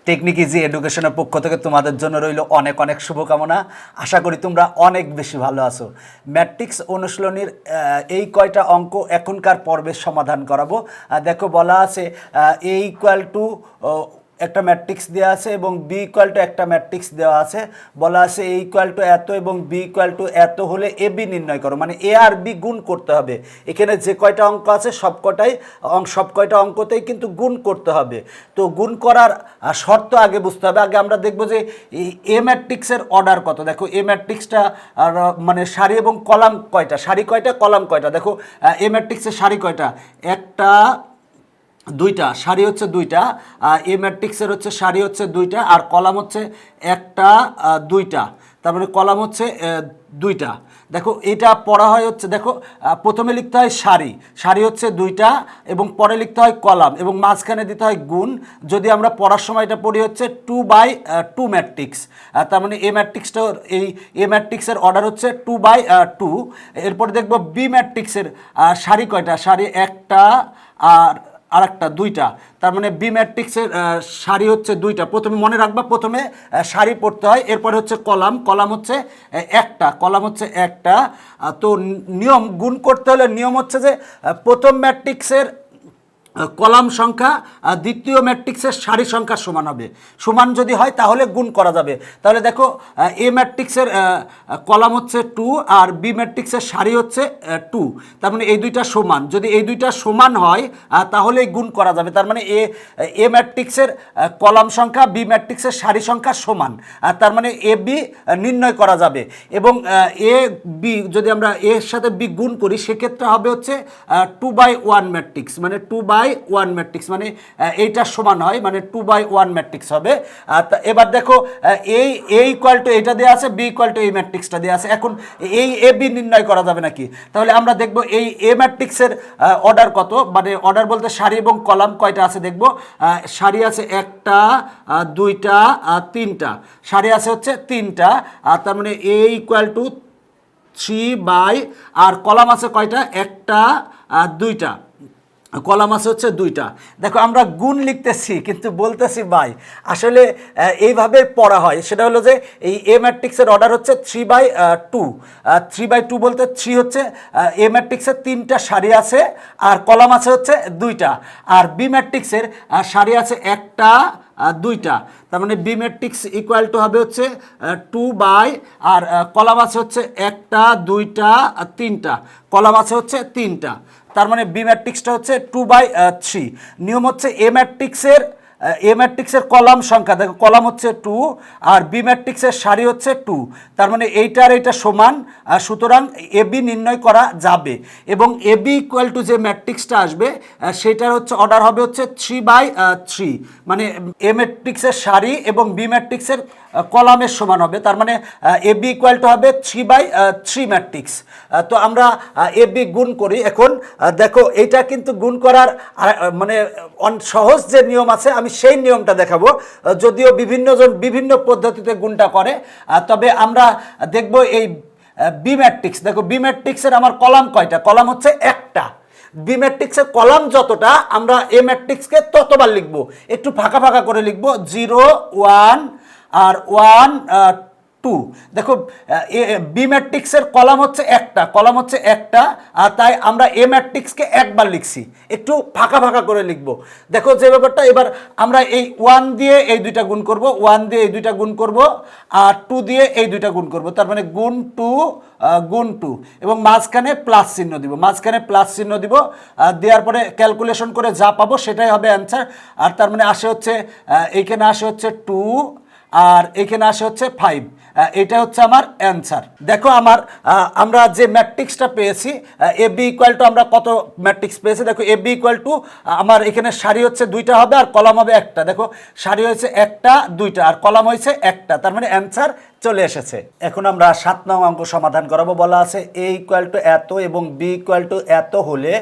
Technique easy এডুকেশনের পক্ষ থেকে তোমাদের জন্য রইল অনেক অনেক শুভকামনা। আশা করি তোমরা অনেক বেশি ভালো আছো। ম্যাট্রিক্স অনুশীলনীর এই কয়টা অঙ্ক এখনকার পর্বের সমাধান করাবো। দেখো বলা আছে এ ইকুয়াল টু একটা ম্যাট্রিক্স দেওয়া আছে এবং বি ইকুয়াল টু একটা ম্যাট্রিক্স দেওয়া আছে। বলা আছে এ ইকুয়াল টু এত এবং বি ইকুয়াল টু এত হলে এ বি নির্ণয় করো, মানে এ আর বি গুণ করতে হবে। এখানে যে কয়টা অঙ্ক আছে সব কয়টা অঙ্কতেই কিন্তু গুণ করতে হবে। তো গুণ করার শর্ত আগে বুঝতে হবে। আগে আমরা দেখব যে এই এ ম্যাট্রিক্সের অর্ডার কত। দেখো এ ম্যাট্রিক্সটা মানে সারি এবং কলাম কয়টা, সারি কয়টা কলাম কয়টা। দেখো এ ম্যাট্রিক্সের সারি কয়টা, একটা দুইটা, সারি হচ্ছে দুইটা। এ ম্যাট্রিক্সের হচ্ছে সারি হচ্ছে দুইটা আর কলাম হচ্ছে একটা দুইটা, তার মানে কলাম হচ্ছে দুইটা। দেখো এটা পড়া হয় হচ্ছে, দেখো প্রথমে লিখতে হয় সারি, সারি হচ্ছে দুইটা এবং পরে লিখতে হয় কলাম এবং মাঝখানে দিতে হয় গুণ। যদি আমরা পড়ার সময় এটা পড়ি হচ্ছে 2/2 ম্যাট্রিক্স, তার মানে এ ম্যাট্রিক্সটা, এই এ ম্যাট্রিক্সের অর্ডার হচ্ছে 2/2। এরপরে দেখবো বি ম্যাট্রিক্সের সারি কয়টা, সারি একটা আর একটা দুইটা, তার মানে বি ম্যাট্রিক্সের সারি হচ্ছে দুইটা। প্রথমে মনে রাখবা, প্রথমে সারি পড়তে হয়, এরপরে হচ্ছে কলাম, কলাম হচ্ছে একটা, কলাম হচ্ছে একটা। তো নিয়ম গুণ করতে হলে নিয়ম হচ্ছে যে প্রথম ম্যাট্রিক্সের কলাম সংখ্যা দ্বিতীয় ম্যাট্রিক্সের সারি সংখ্যা সমান হবে। সমান যদি হয় তাহলে গুণ করা যাবে। তাহলে দেখো এ ম্যাট্রিক্সের কলাম হচ্ছে 2 আর বি ম্যাট্রিক্সের সারি হচ্ছে 2, তার মানে এই দুইটা সমান। যদি এই দুইটা সমান হয় তাহলেই গুণ করা যাবে। তার মানে এ ম্যাট্রিক্সের কলাম সংখ্যা বি ম্যাট্রিক্সের সারি সংখ্যা সমান, তার মানে এ বি নির্ণয় করা যাবে। এবং এ বি যদি আমরা এর সাথে বি গুণ করি সেক্ষেত্রে হবে হচ্ছে 2/1 ম্যাট্রিক্স, মানে 2/1 ম্যাট্রিক্স, মানে এইটা সমান হয়, মানে 2/1 ম্যাট্রিক্স হবে। এবার দেখো এ ইকুয়াল টু এটা দেওয়া আছে, বি ইকুয়াল টু এই ম্যাট্রিক্সটা দেওয়া আছে। এখন এই এ বি নির্ণয় করা যাবে নাকি, তাহলে আমরা দেখব এই এ ম্যাট্রিক্সের অর্ডার কত, মানে অর্ডার বলতে সারি এবং কলাম কয়টা আছে দেখব। সারি আছে একটা দুইটা তিনটা, সারি আছে হচ্ছে তিনটা, আর তার মানে এ ইকুয়াল টু 3 আর কলাম আছে কয়টা, একটা দুইটা, কলাম আছে হচ্ছে দুইটা। দেখো আমরা গুণ লিখতেছি কিন্তু বলতেছি বাই, আসলে এইভাবে পড়া হয়। সেটা হলো যে এই এ ম্যাট্রিক্সের অর্ডার হচ্ছে 3/2। 3/2 বলতে 3 হচ্ছে এ ম্যাট্রিক্সের তিনটা সারি আছে আর কলাম আছে হচ্ছে দুইটা, আর বি ম্যাট্রিক্সের সারি আছে একটা দুইটা, তার মানে বি ম্যাট্রিক্স ইকুয়াল টু হবে হচ্ছে 2 আর কলাম আছে হচ্ছে একটা দুইটা তিনটা, কলাম আছে হচ্ছে তিনটা, তার মানে বি ম্যাট্রিক্সটা হচ্ছে 2/3। নিয়ম হচ্ছে এ ম্যাট্রিক্সের কলাম সংখ্যা, দেখো কলাম হচ্ছে 2 আর বি ম্যাট্রিক্সের সারি হচ্ছে 2, তার মানে এইটা আর এইটা সমান, সুতরাং এ বি নির্ণয় করা যাবে। এবং এ বি ইকুয়াল টু যে ম্যাট্রিক্সটা আসবে সেটার হচ্ছে অর্ডার হবে হচ্ছে 3/3, মানে এ ম্যাট্রিক্সের সারি এবং বি ম্যাট্রিক্সের কলামের সমান হবে, তার মানে এ বি ইকুয়াল টু হবে 3/3 ম্যাট্রিক্স। তো আমরা এ বি গুণ করি। এখন দেখো এইটা কিন্তু গুণ করার মানে সহজ যে নিয়ম আছে আমি সেই নিয়মটা দেখাবো, যদিও বিভিন্নজন বিভিন্ন পদ্ধতিতে গুণটা করে, তবে আমরা দেখব এই বি ম্যাট্রিক্স। দেখো বি ম্যাট্রিক্সের আমার কলাম কয়টা, কলাম হচ্ছে একটা। বি ম্যাট্রিক্সের কলাম যতটা আমরা এ ম্যাট্রিক্সকে ততবার লিখবো, একটু ফাঁকা ফাঁকা করে লিখবো, 0 1 আর 1 2। দেখো বি ম্যাট্রিক্সের কলাম হচ্ছে একটা, কলাম হচ্ছে একটা, আর তাই আমরা এ ম্যাট্রিক্সকে একবার লিখছি, একটু ফাঁকা ফাঁকা করে লিখবো। দেখো যে ব্যাপারটা, এবার আমরা এই 1 দিয়ে এই দুইটা গুণ করব, 1 দিয়ে এই দুইটা গুণ করব, আর 2 দিয়ে এই দুইটা গুণ করব, তার মানে গুণ 2 এবং মাঝখানে প্লাস চিহ্ন দিব, মাঝখানে প্লাস চিহ্ন দিব। দেওয়ার পরে ক্যালকুলেশন করে যা পাবো সেটাই হবে অ্যান্সার। আর তার মানে আসে হচ্ছে এইখানে আসে হচ্ছে 2 আর এখানে আসে হচ্ছে 5, এটা হচ্ছে আমার অ্যান্সার। দেখো আমরা যে ম্যাট্রিক্সটা পেয়েছি এ বি ইকুয়াল টু, আমরা কত ম্যাট্রিক্স পেয়েছি দেখো, এ বি ইকুয়াল টু আমার এখানে সারি হচ্ছে দুইটা হবে আর কলাম হবে একটা। দেখো সারি হয়েছে একটা দুইটা আর কলাম হয়েছে একটা, তার মানে অ্যান্সার চলে এসেছে। এখন আমরা 7 নং অঙ্ক সমাধান করাবো। বলা আছে a ইকুয়াল টু এত এবং b ইকুয়াল টু এত হলে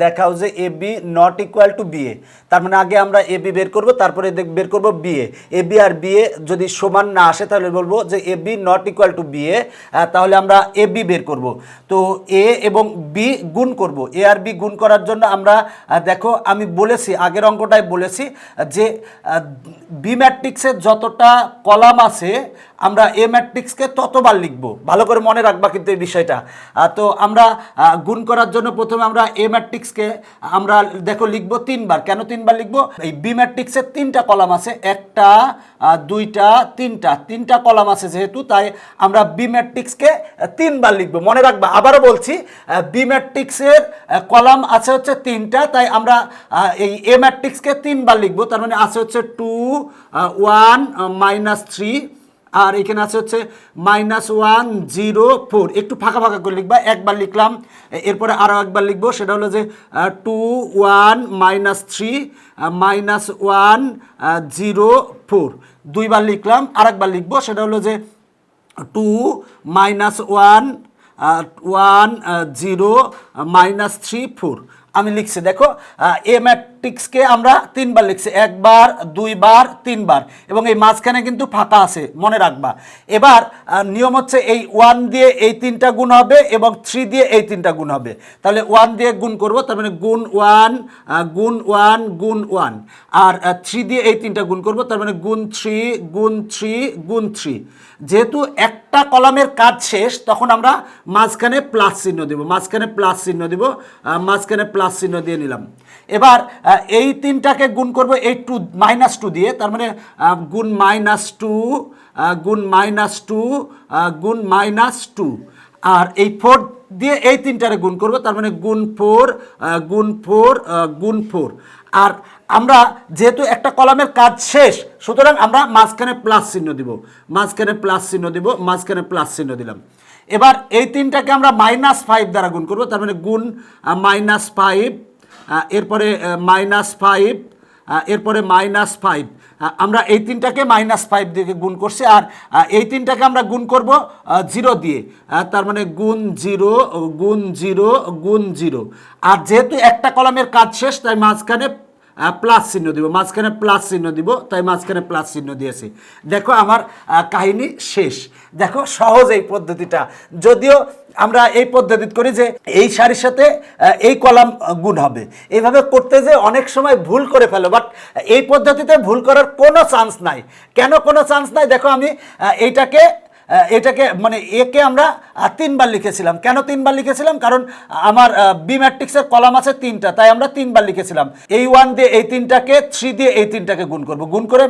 দেখাও যে A B not equal to B A. তার মানে আগে আমরা এ বি বের করবো, তারপরে বের করবো বি এ। এ বি আর বি এ যদি সমান না আসে তাহলে বলবো যে A B not equal to B A, তাহলে আমরা এ বি বের করব। তো এ এবং বি গুণ করব। এ আর বি গুণ করার জন্য আমরা দেখো আমি বলেছি, আগের অঙ্কটাই বলেছি যে বি ম্যাট্রিক্সের যতটা কলাম আছে আমরা এ ম্যাট্রিক্সকে ততবার লিখব। ভালো করে মনে রাখবা কিন্তু এই বিষয়টা। তো আমরা গুণ করার জন্য প্রথমে আমরা এ ম্যাট্রিক্সকে আমরা দেখো লিখব 3 বার। কেন 3 বার লিখব? এই বি ম্যাট্রিক্সের 3টা কলাম আছে, একটা, দুইটা, তিনটা কলাম আছে যেহেতু, তাই আমরা বি ম্যাট্রিক্সকে 3 বার লিখব। মনে রাখবা, আবারও বলছি, বি ম্যাট্রিক্সের কলাম আছে হচ্ছে 3টা, তাই আমরা এই এ ম্যাট্রিক্সকে 3 বার লিখব। তার মানে আছে হচ্ছে 2 1 -3, আর এখানে আছে হচ্ছে -1 0 4। একটু ফাঁকা ফাঁকা করে লিখবা। একবার লিখলাম, এরপরে আরও একবার লিখবো, সেটা হলো যে 2 1 -3 -1 0 4। দুইবার লিখলাম, আরেকবার লিখবো, সেটা হলো যে 2 -1 1 0 -3 4। আমি লিখছি দেখো, এ ম্যাট্রিক্সকে আমরা 3 বার লিখছি, একবার, দুইবার, 3 বার, এবং এই মাঝখানে কিন্তু ফাঁকা আছে, মনে রাখবা। এবার নিয়ম হচ্ছে এই 1 দিয়ে এই 3টা গুণ হবে এবং 3 দিয়ে এই 3টা গুণ হবে। তাহলে 1 দিয়ে গুণ করব, তার মানে গুণ 1 গুণ 1 গুণ 1, আর 3 দিয়ে এই 3টা গুণ করব, তার মানে গুণ 3 গুণ 3 গুণ 3। যেহেতু একটা কলামের কাজ শেষ, তখন আমরা মাঝখানে প্লাস চিহ্ন দেব, মাঝখানে প্লাস চিহ্ন দেব, মাঝখানে প্লাস চিহ্ন দিয়ে নিলাম। এবার এই 3টাকে গুণ করব এই -2 দিয়ে, তার মানে গুণ -2 গুণ -2 গুণ -2, আর এই 4 দিয়ে এই 3টারে গুণ করব, তার মানে গুণ 4 গুণ 4 গুণ 4। আর আমরা যেহেতু একটা কলামের কাজ শেষ, সুতরাং আমরা মাঝখানে প্লাস চিহ্ন দিব, মাঝখানে প্লাস চিহ্ন দিব, মাঝখানে প্লাস চিহ্ন দিলাম। এবার এই 3টাকে আমরা -5 দ্বারা গুণ করব, তার মানে গুণ -5, এরপরে -5, এরপরে -5। আমরা এই 3টাকে -5 দিয়ে গুণ করছি, আর এই 3টাকে আমরা গুণ করব 0 দিয়ে, তার মানে গুণ 0 গুণ 0 গুণ 0। আর যেহেতু একটা কলামের কাজ শেষ, তাই মাঝখানে প্লাস চিহ্ন দিব, মাঝখানে প্লাস চিহ্ন দিব, তাই মাঝখানে প্লাস চিহ্ন দিয়েছি। দেখো আমার কাহিনী শেষ। দেখো সহজ এই পদ্ধতিটা, যদিও আমরা এই পদ্ধতি করি যে এই সারির সাথে এই কলাম গুণ হবে, এইভাবে করতে যে অনেক সময় ভুল করে ফেলো, বাট এই পদ্ধতিতে ভুল করার কোনো চান্স নাই। কেন কোনো চান্স নাই? দেখো আমি এটাকে মানে একে আমরা 3 বার লিখেছিলাম। কেন 3 বার লিখেছিলাম? কারণ আমার বি ম্যাট্রিক্সের কলাম আছে 3টা, তাই আমরা 3 বার লিখেছিলাম। এই 1 দিয়ে এই 3টাকে, 3 দিয়ে এই 3টাকে গুণ করব, গুণ করে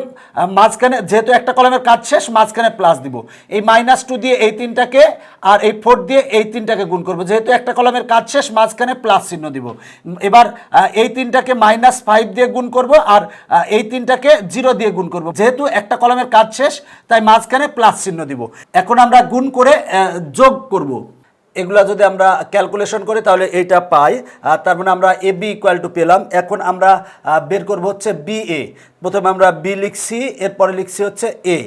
মাঝখানে যেহেতু একটা কলামের কাজ শেষ, মাঝখানে প্লাস দিব। এই -2 দিয়ে এই 3টাকে, আর এই 4 দিয়ে এই 3টাকে গুণ করব, যেহেতু একটা কলামের কাজ শেষ, মাঝখানে প্লাস চিহ্ন দিব। এবার এই 3টাকে -5 দিয়ে গুণ করব, আর এই 3টাকে 0 দিয়ে গুণ করব, যেহেতু একটা কলামের কাজ শেষ, তাই মাঝখানে প্লাস চিহ্ন দিব। এখন আমরা গুণ করে যোগ করব। এগুলা যদি আমরা ক্যালকুলেশন করি তাহলে এইটা পাই, তার মানে আমরা এ বি ইকুয়াল টু পেলাম। এখন আমরা বের করব হচ্ছে বি এ। প্রথমে আমরা বি লিখছি, এরপরে লিখছি হচ্ছে এ।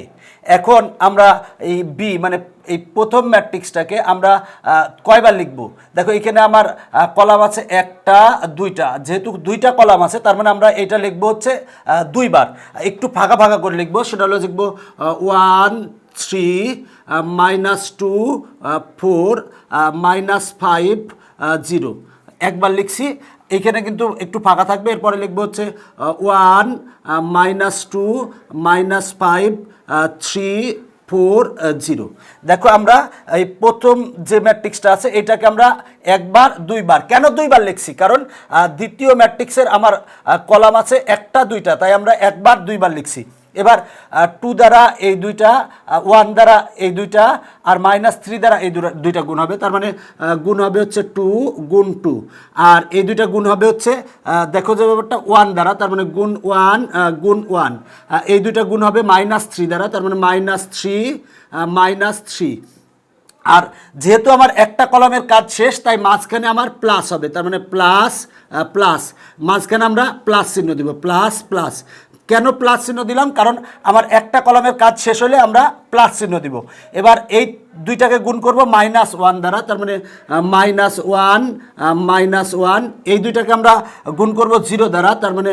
এখন আমরা এই বি মানে এই প্রথম ম্যাট্রিক্সটাকে আমরা কয়বার লিখব? দেখো এখানে আমার কলাম আছে একটা, দুইটা, যেহেতু 2টা কলাম আছে, তার মানে আমরা এটা লিখব হচ্ছে 2 বার। একটু ফাঁকা ফাঁকা করে লিখবো, সেটা হলো লিখব 1 3 -2 4 -5 0। একবার লিখছি, এইখানে কিন্তু একটু ফাঁকা থাকবে, এরপরে লিখবো হচ্ছে 1 -2 -5 3 4 0। দেখো আমরা এই প্রথম যে ম্যাট্রিক্সটা আছে এটাকে আমরা একবার, দুইবার। কেন 2 বার লিখছি? কারণ দ্বিতীয় ম্যাট্রিক্সের আমার কলাম আছে একটা, দুইটা, তাই আমরা একবার, 2 বার লিখছি। এবার 2 দ্বারা এই 2টা, 1 দ্বারা এই 2টা, আর -3 দ্বারা এই 2টা গুণ হবে, তার মানে গুণ হবে হচ্ছে 2 গুণ 2, আর এই 2টা গুণ হবে হচ্ছে দেখো যে ব্যাপারটা 1 দ্বারা, তার মানে গুণ 1 গুণ 1, এই 2টা গুণ হবে -3 দ্বারা, তার মানে -3 আর যেহেতু আমার একটা কলামের কাজ শেষ, তাই মাঝখানে আমার প্লাস হবে, তার মানে প্লাস প্লাস, মাঝখানে আমরা প্লাস চিহ্ন দিব, প্লাস প্লাস। কেন প্লাস চিহ্ন দিলাম? কারণ আমার একটা কলামের কাজ শেষ হলে আমরা প্লাস চিহ্ন দিব। এবার এই দুইটাকে গুণ করব -1 দ্বারা, তার মানে -1 এই দুইটাকে আমরা গুণ করব 0 দ্বারা, তার মানে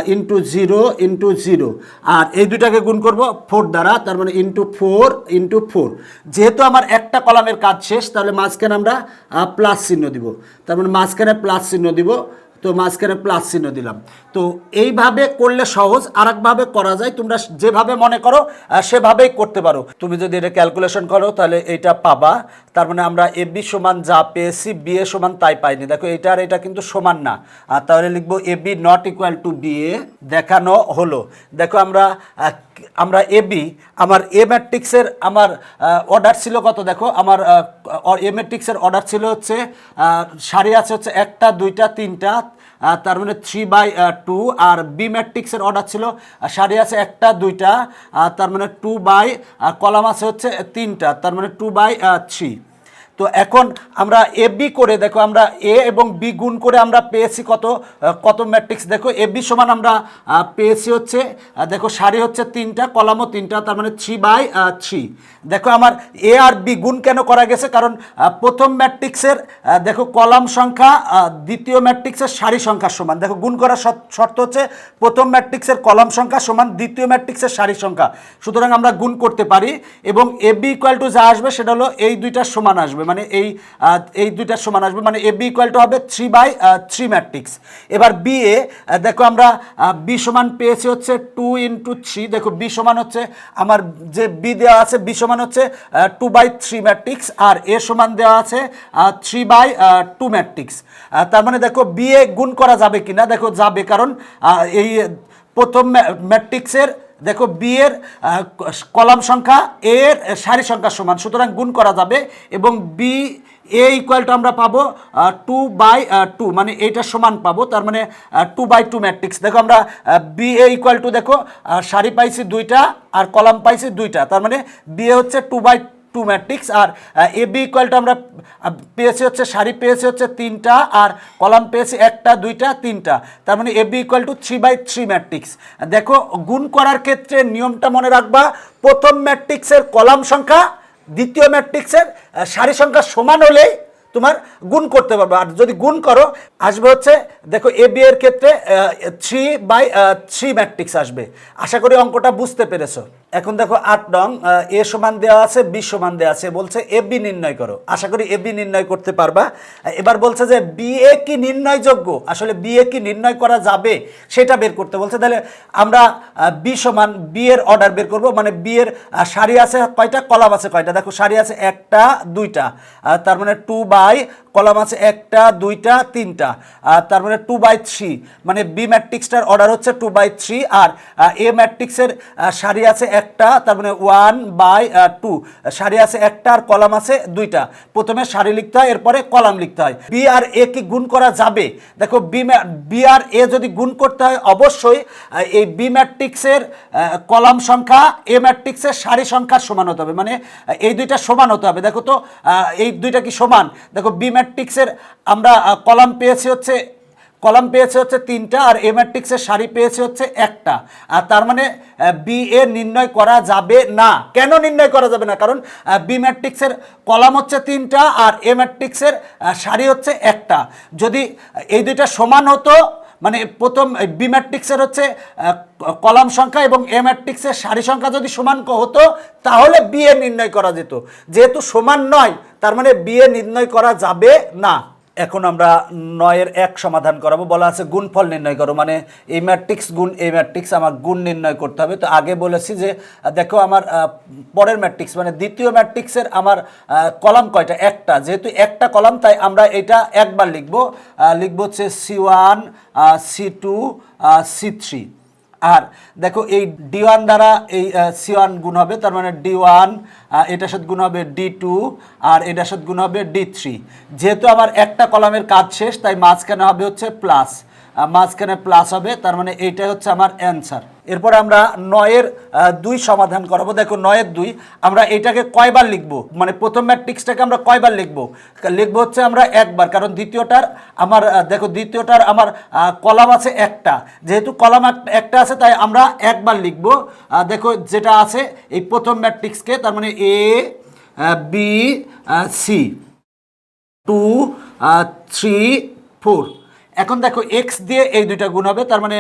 *0 আর এই দুইটাকে গুণ করব 4 দ্বারা, তার মানে *4 যেহেতু আমার একটা কলামের কাজ শেষ, তাহলে মাঝখানে আমরা প্লাস চিহ্ন দিব, তার মানে মাঝখানে প্লাস চিহ্ন দিব। তো মাঝখানে প্লাস চিহ্ন দিলাম। তো এইভাবে করলে সহজ, আরেকভাবে করা যায়, তোমরা যেভাবে মনে করো সেভাবেই করতে পারো। তুমি যদি এটা ক্যালকুলেশন করো তাহলে এটা পাবা, তার মানে আমরা এ বি সমান যা পেয়েছি বি এ সমান তাই পাইনি। দেখো এটা আর এটা কিন্তু সমান না, আর তাহলে লিখবো A B not equal to B A দেখানো হলো। দেখো আমরা এ বি, আমার এ ম্যাট্রিক্সের আমার অর্ডার ছিল কত? দেখো আমার এ ম্যাট্রিক্সের অর্ডার ছিল হচ্ছে সারি আছে হচ্ছে 1টা 2টা 3টা, তার মানে 3/2, আর বি ম্যাট্রিক্সের অর্ডার ছিল সারি আছে 1টা 2টা, তার মানে 2/, কলাম আছে হচ্ছে 3টা, তার মানে 2/3। তো এখন আমরা এ বি করে দেখো, আমরা এ এবং বি গুণ করে আমরা পেয়েছি কত ম্যাট্রিক্স। দেখো এ বি সমান আমরা পেয়েছি হচ্ছে, দেখো সারি হচ্ছে 3টা, কলামও 3টা, তার মানে 3/3। দেখো আমার এ আর বি গুণ কেন করা গেছে? কারণ প্রথম ম্যাট্রিক্সের দেখো কলাম সংখ্যা দ্বিতীয় ম্যাট্রিক্সের সারি সংখ্যার সমান। দেখো গুণ করার শর্ত হচ্ছে প্রথম ম্যাট্রিক্সের কলাম সংখ্যা সমান দ্বিতীয় ম্যাট্রিক্সের সারি সংখ্যা, সুতরাং আমরা গুণ করতে পারি। এবং এ বি ইকুয়াল টু যা আসবে সেটা হলো এই দুইটার সমান আসবে, মানে এই দুইটার সমান আসবে, মানে এ বি ইকুয়াল টু হবে 3/3 ম্যাট্রিক্স। এবার বি এ দেখো আমরা বি সমান পেয়েছি হচ্ছে 2 × 3। দেখো বি সমান হচ্ছে আমার যে বি দেওয়া আছে, বি সমান হচ্ছে 2/3 ম্যাট্রিক্স, আর এ সমান দেওয়া আছে 3/2 ম্যাট্রিক্স। তার মানে দেখো বি এ গুণ করা যাবে কিনা? দেখো যাবে, কারণ এই প্রথম ম্যাট্রিক্সের দেখো বি এর কলাম সংখ্যা এর সারি সংখ্যা সমান, সুতরাং গুণ করা যাবে। এবং বি এ ইকুয়াল টু আমরা পাবো 2/2, মানে এইটা সমান পাবো, তার মানে 2/2 ম্যাট্রিক্স। দেখো আমরা বি এ ইকুয়াল টু দেখো সারি পাইছি 2টা আর কলাম পাইছি 2টা, তার মানে বি এ হচ্ছে 2/2 ম্যাট্রিক্স। আর এ বি ইকুয়াল টু আমরা পেয়েছি হচ্ছে সারি পেয়েছি হচ্ছে 3টা আর কলাম পেয়েছি 1টা 2টা 3টা, তার মানে এ বি ইকুয়াল টু 3/3 ম্যাট্রিক্স। দেখো গুণ করার ক্ষেত্রে নিয়মটা মনে রাখবা, প্রথম ম্যাট্রিক্সের কলাম সংখ্যা দ্বিতীয় ম্যাট্রিক্সের সারি সংখ্যা সমান হলেই তোমার গুণ করতে পারবে। আর যদি গুণ করো আসবে হচ্ছে, দেখো এ বি এর ক্ষেত্রে 3/3 ম্যাট্রিক্স আসবে। আশা করি অঙ্কটা বুঝতে পেরেছো। এখন দেখো 8 নং, এ সমান দেওয়া আছে বি সমান দেওয়া আছে, বলছে এ বি নির্ণয় করো। আশা করি এ বি নির্ণয় করতে পারবা। এবার বলছে যে বি এ কি নির্ণয়যোগ্য, আসলে বি এ কি নির্ণয় করা যাবে সেটা বের করতে বলছে। তাহলে আমরা বি সমান বি এর অর্ডার বের করব, মানে বি এর সারি আছে কয়টা, কলাম আছে কয়টা? দেখো সারি আছে 1টা 2টা, তার মানে 2/, কলাম আছে 1টা 2টা 3টা, তার মানে 2/3, মানে বি ম্যাট্রিক্সটার অর্ডার হচ্ছে 2/3। আর এ ম্যাট্রিক্সের সারি আছে 1টা, তার মানে 1/2, সারি আছে 1টা আর কলাম আছে 2টা। প্রথমে সারি লিখতে হয়, এরপরে কলাম লিখতে হয়। বি আর এ কি গুণ করা যাবে? দেখো বি আর এ যদি গুণ করতে হয়, অবশ্যই এই বি ম্যাট্রিক্সের কলাম সংখ্যা এ ম্যাট্রিক্সের সারি সংখ্যার সমান হতে হবে, মানে এই দুইটা সমান হতে হবে। দেখো তো এই দুইটা কি সমান? দেখো বি ম্যাট্রিক্সের আমরা কলাম পেয়েছি হচ্ছে 3টা আর এ ম্যাট্রিক্সের সারি পেয়েছি হচ্ছে 1টা, আর তার মানে বি এ নির্ণয় করা যাবে না। কেন নির্ণয় করা যাবে না? কারণ বি ম্যাট্রিক্সের কলাম হচ্ছে 3টা আর এ ম্যাট্রিক্সের সারি হচ্ছে 1টা। যদি এই দুইটা সমান হতো, মানে প্রথম বি ম্যাট্রিক্সের হচ্ছে কলাম সংখ্যা এবং এ ম্যাট্রিক্সের সারি সংখ্যা যদি সমান হতো, তাহলে বি এ নির্ণয় করা যেত। যেহেতু সমান নয়, তার মানে বি এ নির্ণয় করা যাবে না। এখন আমরা 9-এর 1 সমাধান করাবো। বলা আছে গুণফল নির্ণয় করো, মানে এই ম্যাট্রিক্স গুণ এই ম্যাট্রিক্স আমার গুণ নির্ণয় করতে হবে। তো আগে বলেছি যে দেখো আমার পরের ম্যাট্রিক্স মানে দ্বিতীয় ম্যাট্রিক্সের আমার কলাম কয়টা? 1টা, যেহেতু 1টা কলাম তাই আমরা এটা একবার লিখবো হচ্ছে C1 C2 C3। আর দেখো এই D1 দ্বারা এই C1 গুণ হবে, তার মানে D1, এটার সাথে গুণ হবে D2 আর এটার সাথে গুণ হবে D3। যেহেতু আমার একটা কলামের কাজ শেষ, তাই মাঝখানে হবে হচ্ছে প্লাস, মাঝখানে প্লাস হবে, তার মানে এইটাই হচ্ছে আমার অ্যান্সার। এরপরে আমরা 9-এর 2 সমাধান করাবো। দেখো 9-এর 2 আমরা এটাকে কয়বার লিখব, মানে প্রথম ম্যাট্রিক্সটাকে আমরা কয়বার লিখবো হচ্ছে আমরা একবার, কারণ দ্বিতীয়টার আমার দেখো দ্বিতীয়টার আমার কলাম আছে একটা, যেহেতু কলাম একটা আছে তাই আমরা একবার লিখবো। দেখো যেটা আছে এই প্রথম ম্যাট্রিক্সকে, তার মানে A B C 2 3 4। এখন দেখো এক্স দিয়ে এই দুইটা গুণ হবে, তার মানে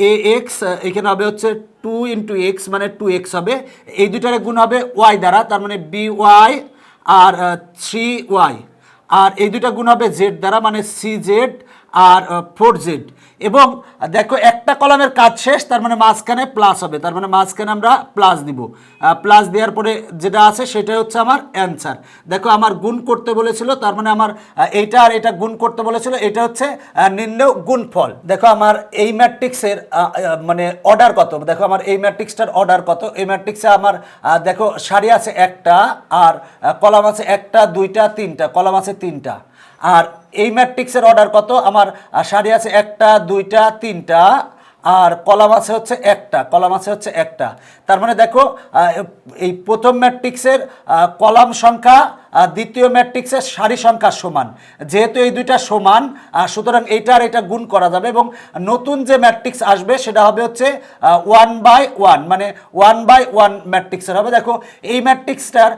এ এক্স এখানে হবে হচ্ছে 2 × x, মানে 2x হবে। এই দুইটারে গুণ হবে ওয়াই দ্বারা, তার মানে by আর 3y। আর এই দুইটা গুণ হবে জেড দ্বারা, মানে cz আর 4z। এবং দেখো একটা কলামের কাজ শেষ, তার মানে মাঝখানে প্লাস হবে, তার মানে মাঝখানে আমরা প্লাস দিব। প্লাস দেওয়ার পরে যেটা আছে সেটা হচ্ছে আমার অ্যান্সার। দেখো আমার গুণ করতে বলেছিল, তার মানে আমার এইটা আর এটা গুণ করতে বলেছিল, এটা হচ্ছে নির্ণেয় গুণফল। দেখো আমার এই ম্যাট্রিক্সের মানে অর্ডার কত, দেখো আমার এই ম্যাট্রিক্সটার অর্ডার কত। এই ম্যাট্রিক্সে আমার দেখো সারি আছে একটা, আর কলাম আছে একটা, দুইটা, তিনটা, কলাম আছে তিনটা। আর এই ম্যাট্রিক্সের অর্ডার কত, আমার সারি আছে একটা, দুইটা, তিনটা, আর কলাম আছে হচ্ছে একটা। তার মানে দেখো এই প্রথম ম্যাট্রিক্সের কলাম সংখ্যা দ্বিতীয় ম্যাট্রিক্সের সারি সংখ্যা সমান, যেহেতু এই দুইটা সমান সুতরাং এইটা আর এটা গুণ করা যাবে, এবং নতুন যে ম্যাট্রিক্স আসবে সেটা হবে হচ্ছে 1/1, মানে 1/1 ম্যাট্রিক্সের হবে। দেখো এই ম্যাট্রিক্সটার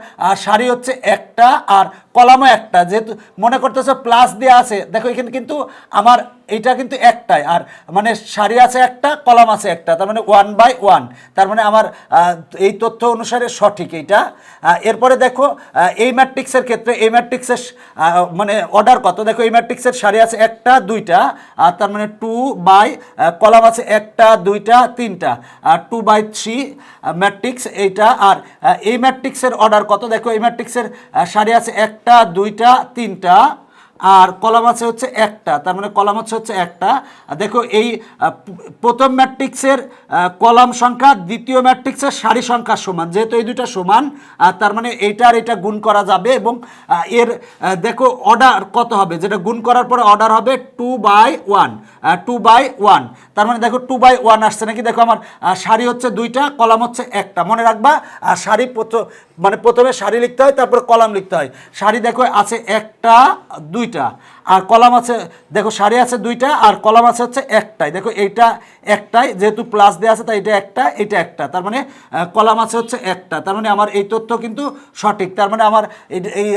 সারি হচ্ছে একটা আর কলামও একটা, যেহেতু মনে করতেছে প্লাস দেওয়া আছে, দেখো এখানে কিন্তু আমার এইটা কিন্তু একটাই, আর মানে সারি আছে একটা, কলাম আছে একটা, তার মানে 1/1, তার মানে আমার এই তথ্য অনুসারে সঠিক এইটা। এরপরে দেখো এই ম্যাট্রিক্সের ক্ষেত্রে এই ম্যাট্রিক্সের মানে অর্ডার কত, দেখো এই ম্যাট্রিক্সের সারি আছে একটা, দুইটা, আর তার মানে 2/, কলাম আছে একটা, দুইটা, তিনটা, 2/3 ম্যাট্রিক্স এইটা। আর এই ম্যাট্রিক্সের অর্ডার কত, দেখো এই ম্যাট্রিক্সের সারি আছে একটা, দুইটা, তিনটা, আর কলাম আছে হচ্ছে একটা, তার মানে কলাম হচ্ছে একটা। দেখো এই প্রথম ম্যাট্রিক্সের কলাম সংখ্যা দ্বিতীয় ম্যাট্রিক্সের সারি সংখ্যা সমান, যেহেতু এই দুইটা সমান তার মানে এইটা আর এটা গুণ করা যাবে, এবং এর দেখো অর্ডার কত হবে, যেটা গুণ করার পরে অর্ডার হবে 2/1, তার মানে দেখো 2/1 আসছে নাকি। দেখো আমার সারি হচ্ছে দুইটা, কলাম হচ্ছে একটা, মনে রাখবা সারি মানে প্রথমে সারি লিখতে হয়, তারপর কলাম লিখতে হয়। সারি দেখো আছে একটা, দুইটা, আর কলাম আছে, দেখো সারি আছে দুইটা আর কলাম আছে হচ্ছে একটাই। দেখো এইটা একটাই, যেহেতু প্লাস দেওয়া আছে তাই এটা একটা, তার মানে কলাম আছে হচ্ছে একটা, তার মানে আমার এই তথ্য কিন্তু সঠিক। তার মানে আমার এই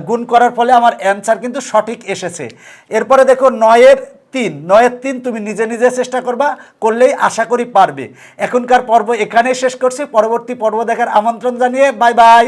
গুণ করার ফলে আমার অ্যান্সার কিন্তু সঠিক এসেছে। এরপরে দেখো 9-এর 3 তুমি নিজে নিজে চেষ্টা করলেই আশা করি পারবে। এখনকার পর্ব এখানেই শেষ করছি, পরবর্তী পর্ব দেখার আমন্ত্রণ জানিয়ে বাই বাই।